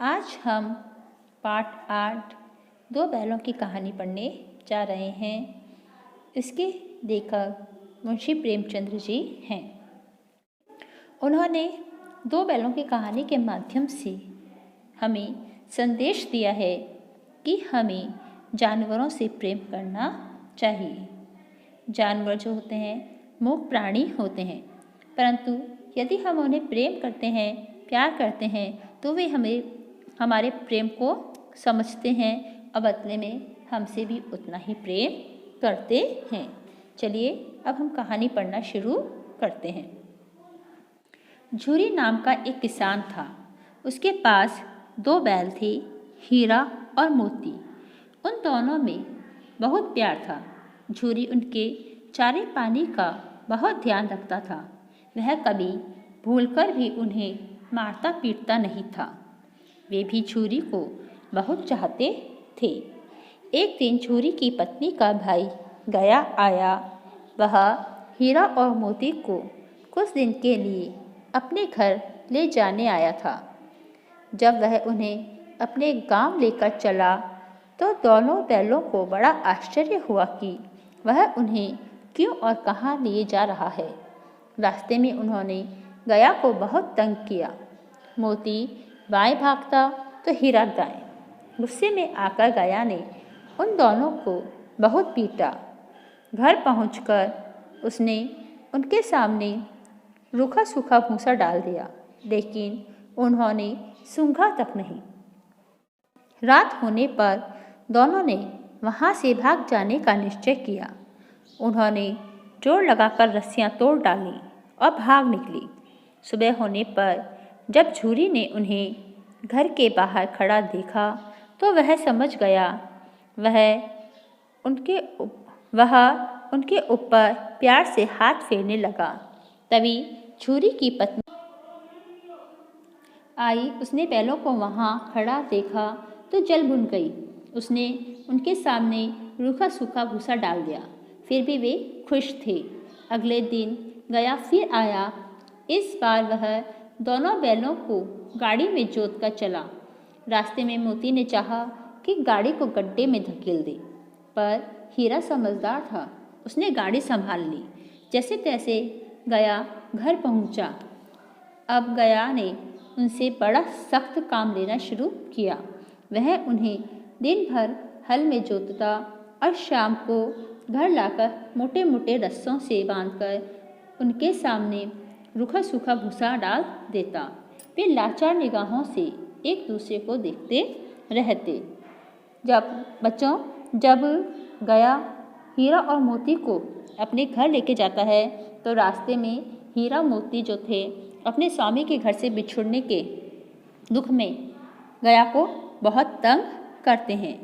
आज हम पाठ 8 दो बैलों की कहानी पढ़ने जा रहे हैं। इसके लेखक मुंशी प्रेमचंद्र जी हैं। उन्होंने दो बैलों की कहानी के माध्यम से हमें संदेश दिया है कि हमें जानवरों से प्रेम करना चाहिए। जानवर जो होते हैं मूक प्राणी होते हैं, परंतु यदि हम उन्हें प्रेम करते हैं, प्यार करते हैं, तो वे हमारे प्रेम को समझते हैं और बदले में हमसे भी उतना ही प्रेम करते हैं। चलिए अब हम कहानी पढ़ना शुरू करते हैं। झूरी नाम का एक किसान था। उसके पास दो बैल थे, हीरा और मोती। उन दोनों में बहुत प्यार था। झूरी उनके चारे पानी का बहुत ध्यान रखता था। वह कभी भूलकर भी उन्हें मारता पीटता नहीं था। वे भी झूरी को बहुत चाहते थे। एक दिन झूरी की पत्नी का भाई गया आया। वह हीरा और मोती को कुछ दिन के लिए अपने घर ले जाने आया था। जब वह उन्हें अपने गांव लेकर चला तो दोनों बैलों को बड़ा आश्चर्य हुआ कि वह उन्हें क्यों और कहाँ लिए जा रहा है। रास्ते में उन्होंने गया को बहुत तंग किया। मोती बाएं भागता तो हीरा दाएं। गुस्से में आकर गया ने उन दोनों को बहुत पीटा। घर पहुंचकर उसने उनके सामने रूखा सूखा भूसा डाल दिया, लेकिन उन्होंने सूंघा तक नहीं। रात होने पर दोनों ने वहां से भाग जाने का निश्चय किया। उन्होंने जोर लगाकर रस्सियां तोड़ डाली और भाग निकली। सुबह होने पर जब झूरी ने उन्हें घर के बाहर खड़ा देखा तो वह समझ गया। वह उनके ऊपर प्यार से हाथ फेरने लगा। तभी झूरी की पत्नी आई। उसने बैलों को वहां खड़ा देखा तो जल भुन गई। उसने उनके सामने रूखा सूखा भूसा डाल दिया। फिर भी वे खुश थे। अगले दिन गया फिर आया। इस बार वह दोनों बैलों को गाड़ी में जोत कर चला। रास्ते में मोती ने चाहा कि गाड़ी को गड्ढे में धकेल दे, पर हीरा समझदार था। उसने गाड़ी संभाल ली। जैसे तैसे गया घर पहुंचा। अब गया ने उनसे बड़ा सख्त काम लेना शुरू किया। वह उन्हें दिन भर हल में जोतता और शाम को घर लाकर मोटे मोटे रस्सों से बांधकर उनके सामने रूखा सूखा भूसा डाल देता। वे लाचार निगाहों से एक दूसरे को देखते रहते। जब गया हीरा और मोती को अपने घर लेके जाता है तो रास्ते में हीरा मोती जो थे अपने स्वामी के घर से बिछुड़ने के दुख में गया को बहुत तंग करते हैं।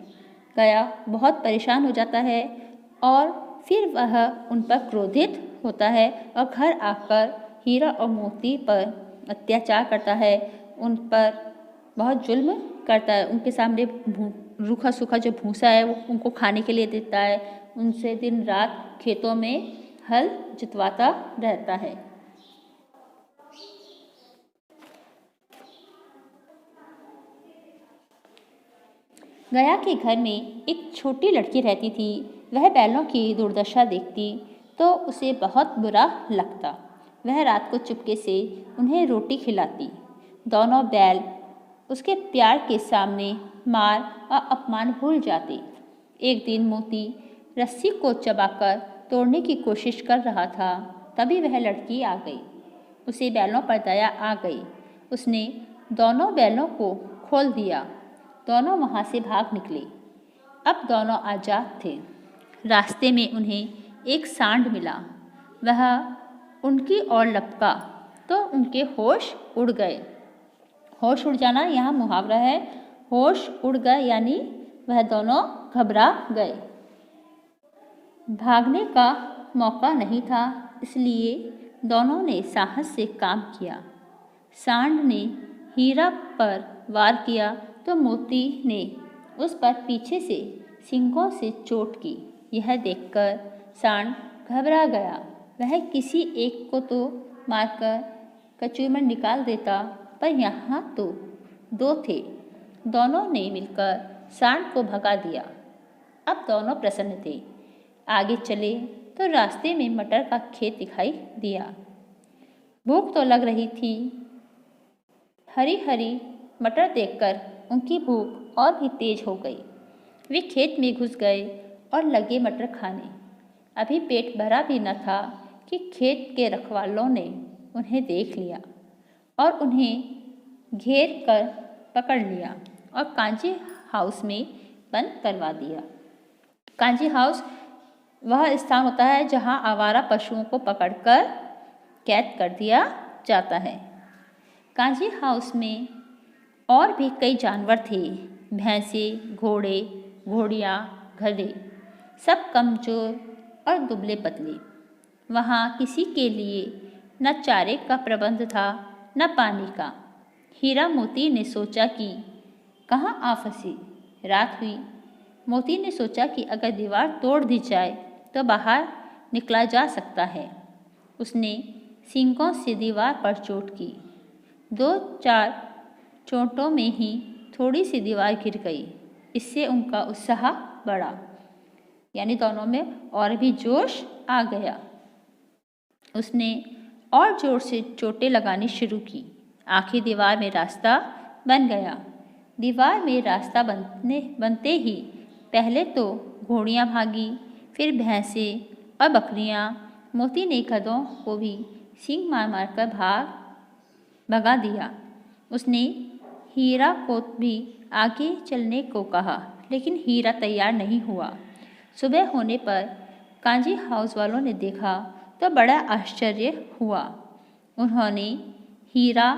गया बहुत परेशान हो जाता है और फिर वह उन पर क्रोधित होता है और घर आकर हीरा और मोती पर अत्याचार करता है। उन पर बहुत जुल्म करता है। उनके सामने रूखा सूखा जो भूसा है वो उनको खाने के लिए देता है। उनसे दिन रात खेतों में हल जुतवाता रहता है। गया के घर में एक छोटी लड़की रहती थी। वह बैलों की दुर्दशा देखती तो उसे बहुत बुरा लगता। वह रात को चुपके से उन्हें रोटी खिलाती। दोनों बैल उसके प्यार के सामने मार और अपमान भूल जाते। एक दिन मोती रस्सी को चबाकर तोड़ने की कोशिश कर रहा था। तभी वह लड़की आ गई। उसे बैलों पर दया आ गई। उसने दोनों बैलों को खोल दिया। दोनों वहां से भाग निकले। अब दोनों आजाद थे। रास्ते में उन्हें एक सांड मिला। वह उनकी ओर लपका तो उनके होश उड़ गए। होश उड़ जाना यहाँ मुहावरा है। होश उड़ गए यानी वह दोनों घबरा गए। भागने का मौका नहीं था, इसलिए दोनों ने साहस से काम किया। सांड ने हीरा पर वार किया तो मोती ने उस पर पीछे से सींगों से चोट की। यह देखकर सांड घबरा गया। वह किसी एक को तो मारकर कचूमर निकाल देता, पर यहाँ तो दो थे। दोनों ने मिलकर सांड को भगा दिया। अब दोनों प्रसन्न थे। आगे चले तो रास्ते में मटर का खेत दिखाई दिया। भूख तो लग रही थी। हरी हरी मटर देखकर उनकी भूख और भी तेज हो गई। वे खेत में घुस गए और लगे मटर खाने। अभी पेट भरा भी न था कि खेत के रखवालों ने उन्हें देख लिया और उन्हें घेर कर पकड़ लिया और कांजी हाउस में बंद करवा दिया। कांजी हाउस वह स्थान होता है जहां आवारा पशुओं को पकड़कर कैद कर दिया जाता है। कांजी हाउस में और भी कई जानवर थे। भैंसें, घोड़े, घोड़ियाँ, गधे, सब कमजोर और दुबले पतले। वहाँ किसी के लिए न चारे का प्रबंध था न पानी का। हीरा मोती ने सोचा कि कहाँ आ फंसी। रात हुई। मोती ने सोचा कि अगर दीवार तोड़ दी जाए तो बाहर निकला जा सकता है। उसने सींगों से दीवार पर चोट की। 2-4 चोटों में ही थोड़ी सी दीवार गिर गई। इससे उनका उत्साह बढ़ा, यानी दोनों में और भी जोश आ गया। उसने और जोर से चोटें लगानी शुरू की। आखिर दीवार में रास्ता बन गया। दीवार में रास्ता बनते ही पहले तो घोड़ियाँ भागी, फिर भैंसें और बकरियाँ। मोती ने गधों को भी सींग मार मार कर भगा दिया। उसने हीरा को भी आगे चलने को कहा, लेकिन हीरा तैयार नहीं हुआ। सुबह होने पर कांजी हाउस वालों ने देखा तो बड़ा आश्चर्य हुआ। उन्होंने हीरा